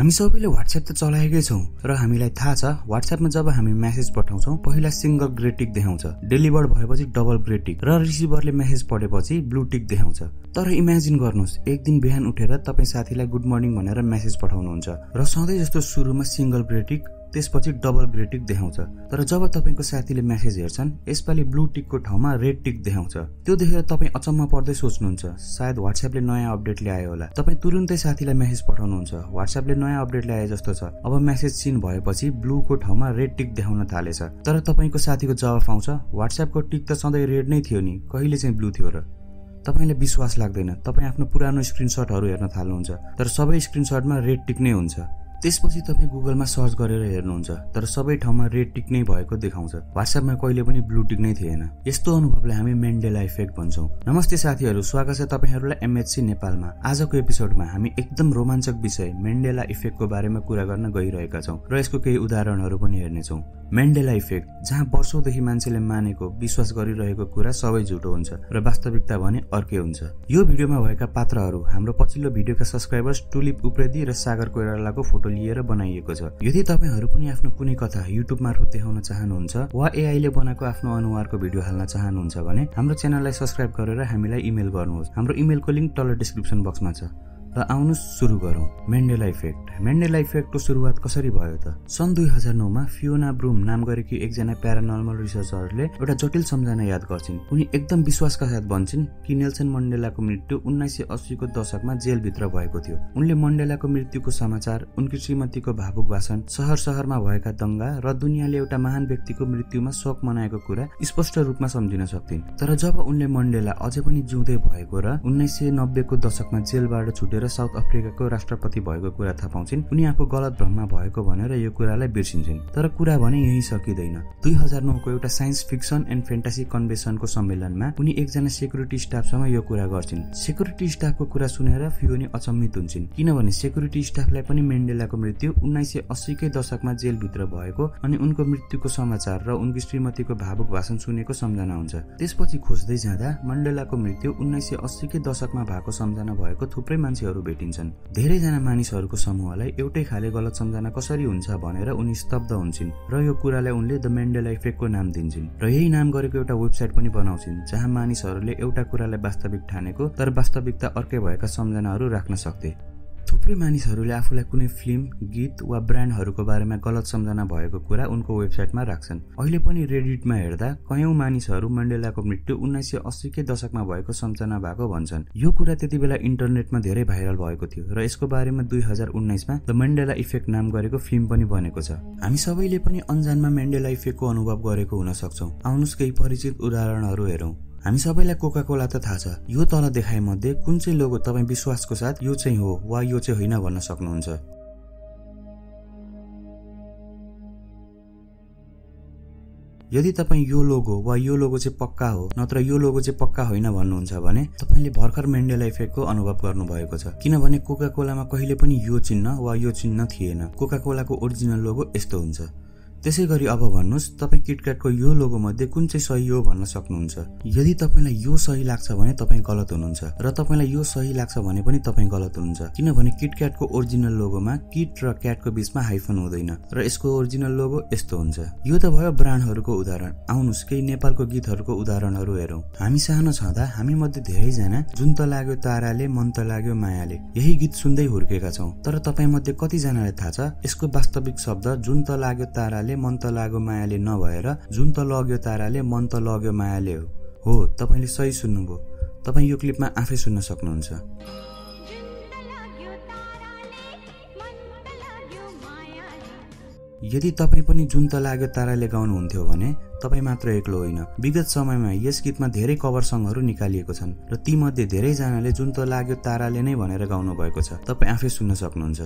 हामी सबैले WhatsApp त चलाएकै छौं र हामीलाई थाहा छ WhatsAppमा जब हामी मेसेज पठाउँछौं पहिला सिंगल ग्रे टिक देखाउँछ, डेलिभर्ड भएपछि डबल ग्रे टिक र रिसिभरले मेसेज पढेपछि ब्लू टिक देखाउँछ। तर इमेजिन गर्नुस् एक दिन बिहान उठेर तपाई साथीलाई गुड मर्निङ भनेर मेसेज पठाउनुहुन्छ र सधैँ जस्तो सुरुमा सिंगल ग्रे टिक त्यसपछि डबल ग्रे टिक देखाउँछ। तर जब तपाईको साथीले मेसेज हेर्छन् यसपालि ब्लू टिकको ठाउँमा रेड टिक देखाउँछ। त्यो देखेर तपाई अचम्म पर्दै सोच्नुहुन्छ सायद WhatsAppले नयाँ अपडेट ल्यायो होला। तपाई तुरुन्तै साथीलाई मेसेज पठाउनुहुन्छ, WhatsAppले नयाँ अपडेट ल्याए जस्तो छ। अब मेसेज सिन भएपछि ब्लूको ठाउँमा रेड टिक देखाउन थालेछ। तर तपाईको साथीको जवाफ आउँछ WhatsAppको टिक त सधैँ रेड नै थियो नि, कहिले चाहिँ ब्लू थियो र? तपाईलाई विश्वास लाग्दैन। तपाई आफ्नो पुरानो स्क्रिनशटहरु हेर्न थाल्नुहुन्छ तर सबै स्क्रिनशटमा रेड टिक नै हुन्छ। त्यसपछि तपाई गुगलमा सर्च गरेर हेर्नुहुन्छ तर सबै ठाउँमा रेड टिक नै भएको देखाउँछ। WhatsAppमा कहिले पनि ब्लू टिक नै थिएन। यस्तो अनुभवलाई हामी मेन्डेला इफेक्ट भन्छौं। नमस्ते साथीहरु, स्वागत छ तपाईहरुलाई MHC नेपालमा। आजको एपिसोडमा हामी एकदम रोमाञ्चक विषय मेन्डेला इफेक्टको बारेमा कुरा गर्न गइरहेका छौं र यसको केही उदाहरणहरु पनि हेर्नेछौं। मेन्डेला इफेक्ट, जहाँ वर्षौंदेखि मान्छेले मानेको विश्वास गरिरहेको कुरा सबै झुटो हुन्छ र वास्तविकता भने अर्कै हुन्छ। यो भिडियोमा भएका पात्रहरु हाम्रो पछिल्लो भिडियोका सब्स्क्राइबर्स टुलिप उप्रेती र सागर कोइरालाको फोटो लिएर बनाइएको छ। यदि तपाईहरु पनि आफ्नो कुनै कथा YouTube मार्फत देखाउन चाहनुहुन्छ वा AI ले बनाएको आफ्नो अनुहारको भिडियो हाल्न चाहनुहुन्छ भने हाम्रो च्यानललाई सब्स्क्राइब गरेर हामीलाई इमेल गर्नुहोस्। हाम्रो इमेलको लिंक तल डिस्क्रिप्सन बक्समा छ। र आउनु सुरु गरौं। Mandela effect. मेन्डेला इफेक्टको सुरुवात कसरी भयो त? सन् 2009 मा फियोना ब्रुम नाम गरेकी एकजना प्यारानर्मल रिसर्चरले एउटा जटिल सम्झना याद गर्छिन्। उनी एकदम विश्वासका साथ भन्छिन् कि नेल्सन मण्डेलाको मृत्यु 1980 को दशकमा जेलभित्र भएको थियो। उनले मण्डेलाको मृत्युको समाचार, उनकी श्रीमतीको भावुक भाषण, शहरमा भएका दंगा र दुनियाँले एउटा महान व्यक्तिको मृत्युमा शोक मनाएको कुरा स्पष्ट रूपमा सम्झिन सक्थिन्। तर जब उनले मण्डेला अझै पनि जिउँदै भएको र 1990 को दशकमा जेलबाट छुटेर साउथ अफ्रिकाको राष्ट्रपति भएको कुरा थाहा पाउँछिन्, उनी आफू गलत भ्रममा भएको भनेर यो कुरालाई बिर्सिन्छन्। तर कुरा भने यही सकिँदैन। 2009 को एउटा साइन्स फिक्सन एन्ड फ्यान्टासी कन्भेन्सनको सम्मेलनमा उनी एकजना सेक्युरिटी स्टाफसँग यो कुरा गर्छिन्। सेक्युरिटी स्टाफको कुरा सुनेर फियोनी अचम्मित हुन्छन्, किनभने सेक्युरिटी स्टाफलाई पनि मेन्डेलाको मृत्यु 1980 कै दशकमा जेलभित्र भएको अनि उनको मृत्युको समाचार र उनकी श्रीमतीको भावुक भाषण सुनेको सम्झना हुन्छ। त्यसपछि खोज्दै जाँदा मण्डेलाको मृत्यु 1980 कै दशकमा भएको सम्झना भएको थुप्रै मान्छे भेटिन्छन्। धेरैजना मानिसहरूको समूहलाई एउटै खाले गलत सम्झना कसरी हुन्छ भनेर उनी स्तब्ध हुन्छन् र यो कुरालाई उनले द मेन्डेला इफेक्टको नाम दिन्छन् र यही नाम गरेको एउटा वेबसाइट पनि बनाउँछन् जहाँ मानिसहरूले एउटा कुरालाई वास्तविक ठानेको तर वास्तविकता अर्कै भएका सम्झनाहरू राख्न सक्थे। थुप्रै मानिसहरूले आफूलाई कुनै फिल्म, गीत वा ब्रान्डहरूको बारेमा गलत सम्झना भएको कुरा उनको वेबसाइटमा राख्छन्। अहिले पनि रेडिटमा हेर्दा कयौं मानिसहरू मण्डेलाको मृत्यु 1980 कै दशकमा भएको सम्झना भएको भन्छन्। यो कुरा त्यतिबेला इन्टरनेटमा धेरै भाइरल भएको थियो र यसको बारेमा 2019 मा द मेन्डेला इफेक्ट नाम गरेको फिल्म पनि बनेको छ। हामी सबैले पनि अनजानमा मेन्डेला इफेक्टको अनुभव गरेको हुन सक्छौं। आउनुस् केही परिचित उदाहरणहरू हेरौं। हामी सबैलाई कोका कोला त थाहा छ। यो तल देखाए मध्ये कुन चाहिँ लोगो तपाई विश्वासको साथ यो चाहिँ हो वा यो चाहिँ होइन भन्न सक्नुहुन्छ? यदि तपाई यो लोगो वा यो लोगो चाहिँ पक्का हो नत्र यो लोगो चाहिँ पक्का होइन भन्नुहुन्छ भने तपाईले भर्खर मेन्डेला इफेक्टको अनुभव गर्नु भएको छ। किनभने कोका कोलामा कहिले पनि यो चिन्ह वा यो चिन्ह थिएन। कोका कोलाको ओरिजिनल लोगो यस्तो हुन्छ। त्यसैगरी अब भन्नुस् तपाई किटक्याटको यो लोगो मध्ये कुन चाहिँ सही हो भन्न सक्नुहुन्छ। यदि तपाईलाई यो सही लाग्छ भने तपाई गलत हुनुहुन्छ र तपाईलाई यो सही लाग्छ भने पनि तपाई गलत हुनुहुन्छ। किनभने किटक्याटको ओरिजिनल लोगोमा किट र क्याटको बीचमा हाइफन हुँदैन र यसको ओरिजिनल लोगो यस्तो हुन्छ। यो त भयो ब्रान्डहरूको उदाहरण। आउनुस् केही नेपालको गीतहरूको उदाहरणहरू हेरौं। हामी सानो छँदा हामी मध्ये धेरैजना जुन त लाग्यो ताराले मन त लाग्यो मायाले यही गीत सुन्दै हुर्केका छौं। तर तपाई मध्ये कतिजनालाई थाहा छ यसको वास्तविक शब्द जुन त लाग्यो ताराले मन त लाग्यो मायाले नभएर जुन त लग्यो ताराले मन त लाग्यो मायाले हो। तपाईले सही सुन्नुभयो। तपाई यो क्लिपमा आफै सुन्न सक्नुहुन्छ। यदि तपाई पनि जुन त लाग्यो ताराले गाउनुहुन्थ्यो भने तपाई मात्र एक्लो होइन। विगत समयमा यस गीतमा धेरै कभर सङहरू निकालिएको छन् र ती मध्ये धेरै जनाले जुन त लाग्यो ताराले नै भनेर गाउनु भएको छ। तपाई आफै सुन्न सक्नुहुन्छ।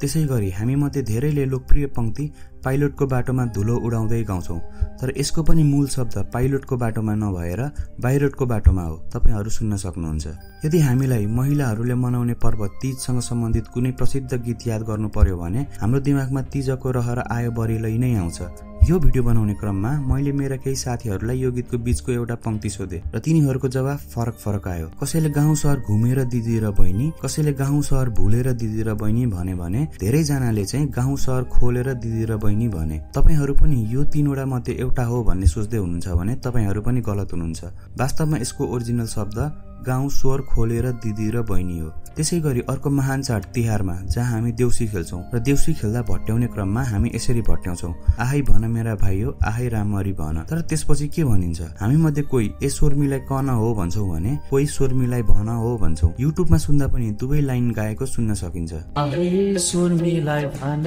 त्यसैगरी हामी मध्ये धेरैले लोकप्रिय पंक्ति पाइलटको बाटोमा धुलो उडाउँदै गाउँछौं, तर यसको पनि मूल शब्द पाइलटको बाटोमा नभएर बाइरोडको बाटोमा हो। तपाईहरू सुन्न सक्नुहुन्छ। यदि हामीलाई महिलाहरूले मनाउने पर्व तीजसँग सम्बन्धित कुनै प्रसिद्ध गीत याद गर्नु पर्यो भने हाम्रो दिमागमा तीजको रहर आयो बरिलै नै आउँछ। यो भिडियो बनाउने क्रममा मैले मेरा केही साथीहरूलाई यो गीतको बीचको एउटा पंक्ति सोधे र तिनीहरूको जवाफ फरक आयो। कसैले गाउँ सहर घुमेर दिदी र बहिनी, कसैले गाउँ सहर भुलेर दिदी र बहिनी भने धेरै जनाले चाहिँ गाउँ सहर खोलेर दिदी र बहिनी भने। तपाईहरू पनि यो तीनवटा मध्ये एउटा हो भन्ने सोच्दै हुनुहुन्छ भने तपाईहरू पनि गलत हुनुहुन्छ। वास्तवमा यसको ओरिजिनल शब्द गाउँ स्वर खोलेर दिदी र बहिनी हो। त्यसैगरी अर्को महान चाड तिहारमा जहाँ हामी देउसी खेल्छौं र देउसी खेल्दा भट्ट्याउने क्रममा हामी यसरी भट्ट्याउँछौं, आहै भन मेरा भाइ हो, आहै रामरी भन। तर त्यसपछि के भनिन्छ? हामी मध्ये कोही ए शोर्मीलाई कन हो भन्छौं भने कोही शोर्मीलाई भन हो भन्छौं। युट्युबमा सुन्दा पनि दुवै लाइन गाएको सुन्न सकिन्छ। आहै शोर्मीलाई भन,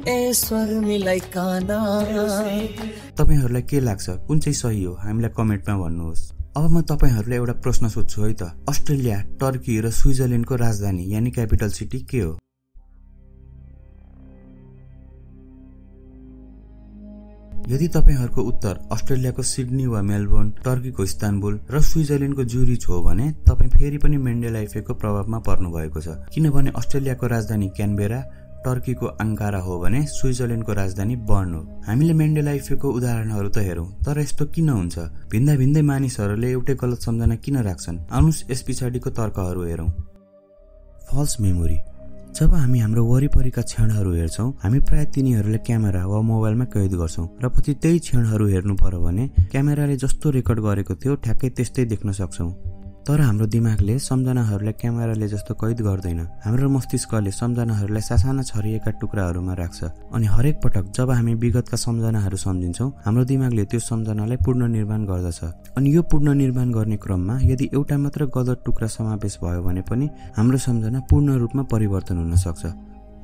ए शोर्मीलाई कन। तपाईहरुलाई के लाग्छ कुन चाहिँ सही हो? हामीलाई कमेन्टमा भन्नुहोस्। अब म तपाईहरुलाई एउटा प्रश्न सोध्छु है त। अस्ट्रेलिया, टर्की र स्विजरल्यान्डको राजधानी यानी क्यापिटल सिटी के हो? यदि तपाईहरुको उत्तर अस्ट्रेलियाको सिडनी वा मेलबोर्न, टर्कीको इस्तानबुल र स्विजरल्यान्डको ज्युरिच हो भने तपाई फेरि पनि मेन्डेला इफेक्टको प्रभावमा पर्नु भएको छ। किनभने अस्ट्रेलियाको राजधानी क्यानबेरा, टर्कीको अंकारा हो भने स्विजरल्यान्डको राजधानी बर्न हो। हामीले मेन्डेला इफेक्टको उदाहरणहरू त हेरौं, तर यस्तो किन हुन्छ? भिन्दै मानिसहरूले एउटै गलत सम्झना किन राख्छन्? आउनुस् यस पछाडिको तर्कहरू हेरौं। Falls memory. जब हामी हाम्रो वरिपरिका क्षणहरू हेर्छौं, हामी प्राय तिनीहरूलाई क्यामेरा वा मोबाइलमा कैद गर्छौं र पछि त्यही क्षणहरू हेर्नु पर्यो भने क्यामेराले जस्तो रेकर्ड गरेको थियो ठ्याक्कै त्यस्तै देख्न सक्छौं। तर हाम्रो दिमागले सम्झनाहरूलाई क्यामेराले जस्तो कैद गर्दैन। हाम्रो मस्तिष्कले सम्झनाहरूलाई सासाना छरिएका टुक्राहरूमा राख्छ अनि हरेक पटक जब हामी विगतका सम्झनाहरू सम्झिन्छौं, हाम्रो दिमागले त्यो सम्झनालाई पुनर्निर्माण गर्दछ। अनि यो पुनर्निर्माण गर्ने क्रममा यदि एउटा मात्र गलत टुक्रा समावेश भयो भने पनि हाम्रो सम्झना पूर्ण रूपमा परिवर्तन हुन सक्छ।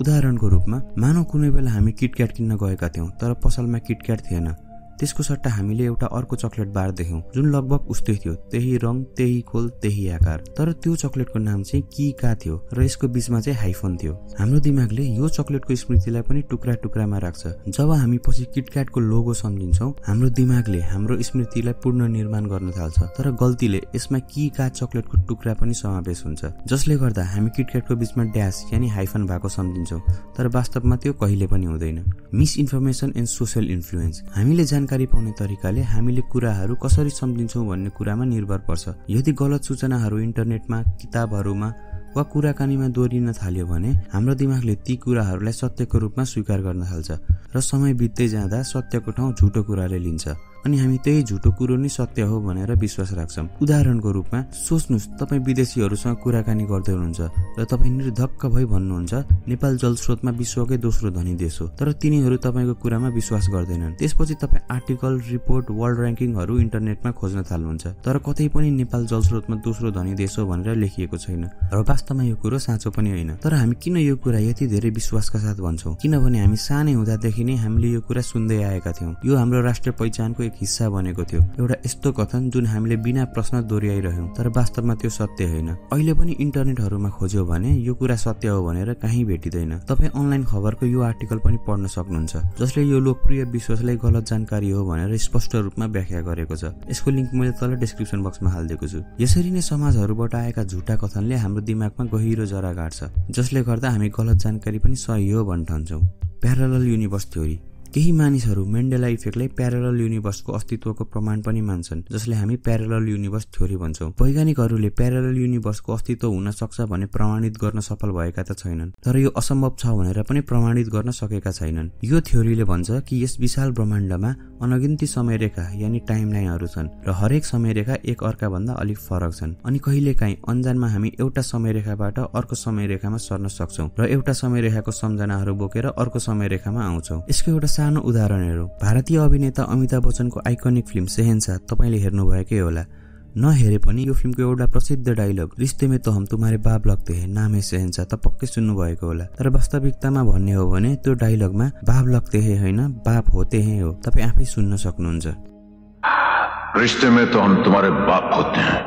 उदाहरणको रूपमा मानौ कुनै बेला हामी किटक्याट किन्न गएका थियौं तर पसलमा किटक्याट थिएन। त्यसको सट्टा हामीले एउटा अर्को चकलेट बार देख्यौं जुन लगभग उस्तै थियो, त्यही रङ, त्यही खोल, त्यही आकार, तर त्यो चकलेटको नाम चाहिँ कीका थियो र यसको बीचमा चाहिँ हाइफन थियो। हाम्रो दिमागले यो चकलेटको स्मृतिलाई पनि टुक्रा-टुक्रामा राख्छ। जब हामी पछि किटक्याटको लोगो सम्झिन्छौं, हाम्रो दिमागले हाम्रो स्मृतिलाई पुनर्निर्माण गर्न थाल्छ, तर गल्तीले यसमा कीका चकलेटको टुक्रा पनि समावेश हुन्छ, जसले गर्दा हामी किटक्याटको बीचमा ड्याश यानी हाइफन भएको सम्झिन्छौं, तर वास्तवमा त्यो कहिले पनि हुँदैन। Misinformation and social influence. हामीले जानकारी पाउने तरिकाले हामीले कुराहरू कसरी सम्झिन्छौं भन्ने कुरामा निर्भर पर्छ। यदि गलत सूचनाहरू इन्टरनेटमा, किताबहरूमा वा कुराकानीमा दोहोरिन थाल्यो भने हाम्रो दिमागले ती कुराहरूलाई सत्यको रूपमा स्वीकार गर्न थाल्छ र समय बित्दै जाँदा सत्यको ठाउँ झुटो कुराले लिन्छ अनि हामी त्यही झुटो कुरो नै सत्य हो भनेर विश्वास राख्छौं। उदाहरणको रूपमा सोच्नुस्, तपाई विदेशीहरूसँग कुराकानी गर्दै हुनुहुन्छ र तपाई निर्धक्क भई भन्नुहुन्छ नेपाल जलस्रोतमा विश्वकै दोस्रो धनी देश हो, तर तिनीहरू तपाईको कुरामा विश्वास गर्दैनन्। त्यसपछि तपाई आर्टिकल, रिपोर्ट, वर्ल्ड र्याङ्किङहरू इन्टरनेटमा खोज्न थाल्नुहुन्छ, तर कतै पनि नेपाल जलस्रोतमा दोस्रो धनी देश हो भनेर लेखिएको छैन र वास्तवमा यो कुरो साँचो पनि होइन। तर हामी किन यो कुरा यति धेरै विश्वासका साथ भन्छौं? किनभने हामी सानै हुँदादेखि नै हामीले यो कुरा सुन्दै आएका थियौं। यो हाम्रो राष्ट्रिय पहिचानको एक हिस्सा बनेको थियो, एउटा यस्तो कथन जुन हामीले बिना प्रश्न दोहोर्याइरह्यौं, तर वास्तवमा त्यो सत्य होइन। अहिले पनि इन्टरनेटहरूमा खोज्यो भने यो कुरा सत्य हो भनेर कहीँ भेटिँदैन। तपाई अनलाइन खबरको यो आर्टिकल पनि पढ्न सक्नुहुन्छ जसले यो लोकप्रिय विश्वासलाई गलत जानकारी हो भनेर स्पष्ट रूपमा व्याख्या गरेको छ। यसको लिंक मैले तल डिस्क्रिप्सन बक्समा हालिदिएको छु। यसरी नै समाजहरूबाट आएका झुटा कथनले हाम्रो दिमागमा गहिरो जरा गाड्छ, जसले गर्दा हामी गलत जानकारी पनि सही हो भन्न ठान्छौं। Parallel universe theory. केही मानिसहरू मेन्डेला इफेक्टलाई प्यारलल युनिभर्सको अस्तित्वको प्रमाण पनि मान्छन्, जसले हामी प्यारलल युनिभर्स थ्योरी भन्छौं। वैज्ञानिकहरूले प्यारलल युनिभर्सको अस्तित्व हुन सक्छ भने प्रमाणित गर्न सफल भएका त छैनन्, तर यो असम्भव छ भनेर पनि प्रमाणित गर्न सकेका छैनन्। यो थ्योरीले भन्छ कि यस विशाल ब्रह्माण्डमा अनगिन्ती समयरेखा यानी टाइमलाइनहरू छन् र हरेक समयरेखा एक अर्का भन्दा अलिक फरक छन् अनि कहिलेकाहीँ अनजानमा हामी एउटा समयरेखाबाट अर्को समयरेखामा सर्न सक्छौं र एउटा समयरेखाको सम्झनाहरू बोकेर अर्को समयरेखामा आउँछौं। यसको एउटा सानो उदाहरण हेरौं। भारतीय अभिनेता अमिताभ बच्चनको आइकनिक फिल्म शहंशाह तपाईले हेर्नुभएकै होला। नहेरे पनि यो फिल्मको एउटा प्रसिद्ध डायलग रिश्ते में तो हम तुम्हारे बाप लगते हैं, नाम है शहंशाह त पक्कै सुन्नु भएको होला। तर वास्तविकतामा भन्ने हो भने त्यो डायलगमा बाप लगते हैं हैन, बाप होते हैं हो। तपाई आफै सुन्न सक्नुहुन्छ। रिश्ते में तो हम तुम्हारे बाप होते हैं,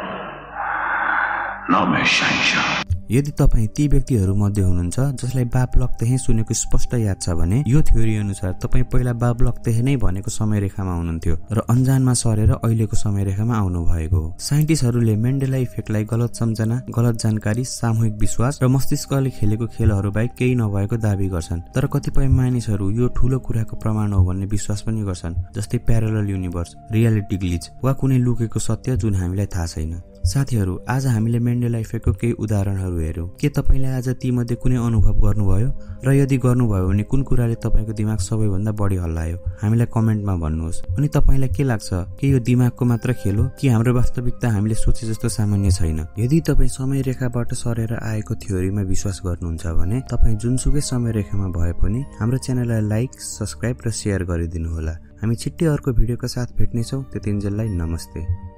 नाम है शहंशाह। यदि तपाईँ ती व्यक्तिहरू मध्ये हुनुहुन्छ जसलाई बाबलक तेहे सुनेको स्पष्ट याद छ भने यो थ्योरी अनुसार तपाईँ पहिला बाबलक तेहे नै भनेको समय रेखामा हुनुहुन्थ्यो र अन्जानमा सरेर अहिलेको समय रेखामा आउनु भएको हो। साइन्टिस्टहरूले मेन्डेला इफेक्टलाई गलत सम्झना, गलत जानकारी, सामूहिक विश्वास र मस्तिष्कले खेलेको खेलहरू बाहेक केही नभएको दावी गर्छन्। तर कतिपय मानिसहरू यो ठूलो कुराको प्रमाण हो भन्ने विश्वास पनि गर्छन्, जस्तै प्यारलल युनिभर्स, रियालिटी ग्लिच वा कुनै लुकेको सत्य जुन हामीलाई थाहा छैन। साथीहरू, आज हामीले मेन्डेला इफेक्टको केही उदाहरणहरू हेर्यौं। के तपाईले आज ती मध्ये कुनै अनुभव गर्नुभयो र यदि गर्नुभयो भने कुन कुराले तपाईको दिमाग सबैभन्दा बढी हल्लायो? हामीलाई कमेन्टमा भन्नुहोस्। अनि तपाईलाई के लाग्छ कि यो दिमागको मात्र खेल हो कि हाम्रो वास्तविकता हामीले सोचे जस्तो सामान्य छैन? यदि तपाई समय रेखाबाट सरेर आएको थ्योरीमा विश्वास गर्नुहुन्छ भने तपाई जुनसुकै समय रेखामा भए पनि हाम्रो च्यानललाई लाइक, सब्स्क्राइब र शेयर गरिदिनु होला। हामी छिट्टै अर्को भिडियोका साथ भेट्नेछौं। त्यतिन्जेललाई नमस्ते।